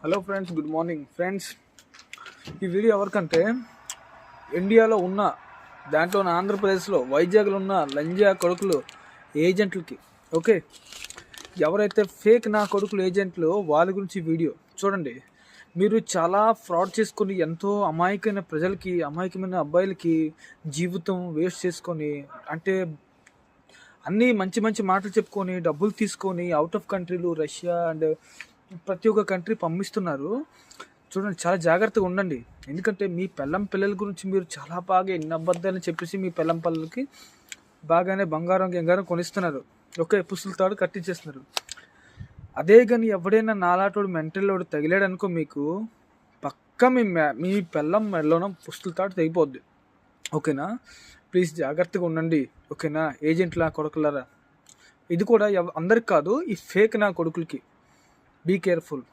Hello friends, good morning friends. ఈ video ఎవరికంటే ఇండియాలో ఉన్న దాంట్లో ఆంధ్రప్రదేశ్లో వైజాగ్లో ఉన్న లంజా కొడుకులు ఏజెంట్లకి, ఓకే, ఎవరైతే ఫేక్ నా కొడుకులు ఏజెంట్లు వాళ్ళ గురించి వీడియో చూడండి. మీరు చాలా ఫ్రాడ్ చేసుకొని ఎంతో అమాయకమైన ప్రజలకి, అమాయకమైన అబ్బాయిలకి జీవితం వేస్ట్ చేసుకొని, అంటే అన్నీ మంచి మంచి మాటలు చెప్పుకొని డబ్బులు తీసుకొని అవుట్ ఆఫ్ కంట్రీలు, రష్యా అండ్ ప్రతి ఒక్క కంట్రీ పంపిస్తున్నారు. చూడండి, చాలా జాగ్రత్తగా ఉండండి. ఎందుకంటే మీ పిల్లల గురించి మీరు చాలా బాగా ఎన్ని అబద్ధాలని చెప్పేసి మీ పిల్లలకి బాగానే బంగారం గంగారం కొనిస్తున్నారు. ఓకే, పుస్తులతో కట్టించేస్తున్నారు. అదే కానీ ఎవడైనా నాలాటోడు మెంటల్లోడు తగిలాడు అనుకో, మీకు పక్క మీ పిల్లం మెడలోన పుస్తులతో తెగిపోద్ది. ఓకేనా? ప్లీజ్ జాగ్రత్తగా ఉండండి. ఓకేనా? ఏజెంట్లా కొడుకులారా, ఇది కూడా అందరికి కాదు, ఈ ఫేక్ నా కొడుకులకి. Be careful.